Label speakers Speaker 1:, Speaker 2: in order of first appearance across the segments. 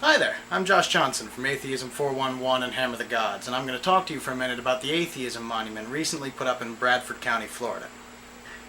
Speaker 1: Hi there, I'm Josh Johnson from Atheism 411 and Hammer the Gods, and I'm going to talk to you for a minute about the Atheism Monument recently put up in Bradford County, Florida.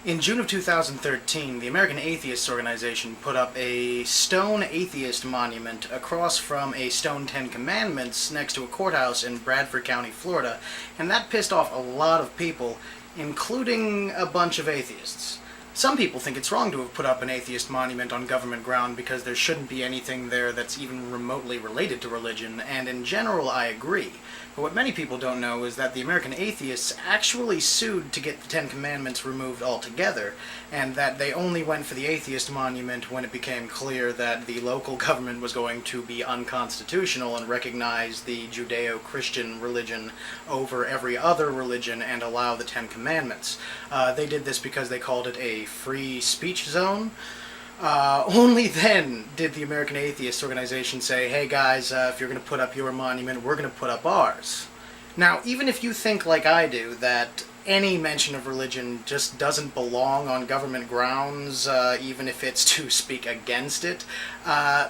Speaker 1: In June of 2013, the American Atheists organization put up a stone atheist monument across from a stone Ten Commandments next to a courthouse in Bradford County, Florida, and that pissed off a lot of people, including a bunch of atheists. Some people think it's wrong to have put up an atheist monument on government ground because there shouldn't be anything there that's even remotely related to religion, and in general I agree. But what many people don't know is that the American Atheists actually sued to get the Ten Commandments removed altogether, and that they only went for the atheist monument when it became clear that the local government was going to be unconstitutional and recognize the Judeo-Christian religion over every other religion and allow the Ten Commandments. They did this because they called it a free speech zone. Only then did the American Atheist organization say, hey guys, if you're going to put up your monument, we're going to put up ours. Now, even if you think like I do, that any mention of religion just doesn't belong on government grounds, even if it's to speak against it,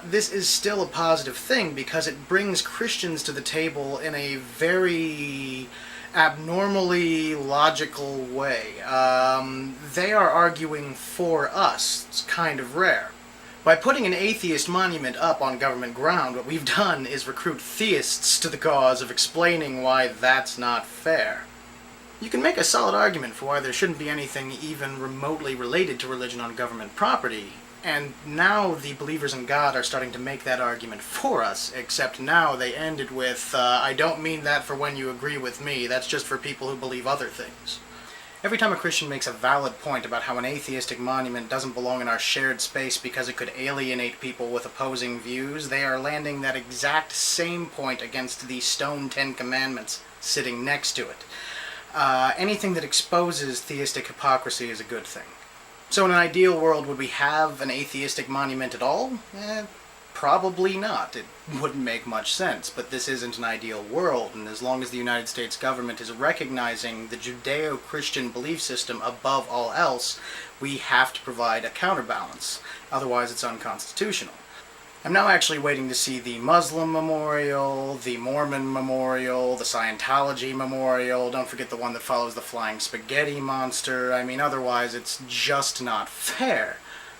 Speaker 1: this is still a positive thing because it brings Christians to the table in a very abnormally logical way. They are arguing for us. It's kind of rare. By putting an atheist monument up on government ground, what we've done is recruit theists to the cause of explaining why that's not fair. You can make a solid argument for why there shouldn't be anything even remotely related to religion on government property, and now the believers in God are starting to make that argument for us, except now they ended with, I don't mean that for when you agree with me, that's just for people who believe other things. Every time a Christian makes a valid point about how an atheistic monument doesn't belong in our shared space because it could alienate people with opposing views, they are landing that exact same point against the stone Ten Commandments sitting next to it. Anything that exposes theistic hypocrisy is a good thing. So in an ideal world, would we have an atheistic monument at all? Probably not. It wouldn't make much sense, but this isn't an ideal world, and as long as the United States government is recognizing the Judeo-Christian belief system above all else, we have to provide a counterbalance. Otherwise, it's unconstitutional. I'm now actually waiting to see the Muslim memorial, the Mormon memorial, the Scientology memorial. Don't forget the one that follows the flying spaghetti monster. I mean, otherwise it's just not fair.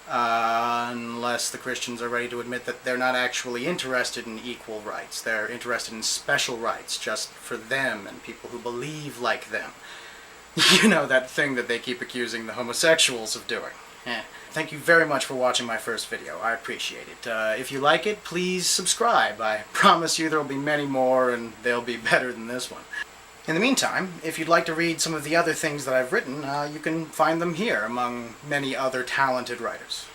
Speaker 1: Unless the Christians are ready to admit that they're not actually interested in equal rights. They're interested in special rights just for them and people who believe like them. You know, that thing that they keep accusing the homosexuals of doing. Thank you very much for watching my first video. I appreciate it. If you like it, please subscribe. I promise you there will be many more, and they'll be better than this one. In the meantime, if you'd like to read some of the other things that I've written, you can find them here, among many other talented writers.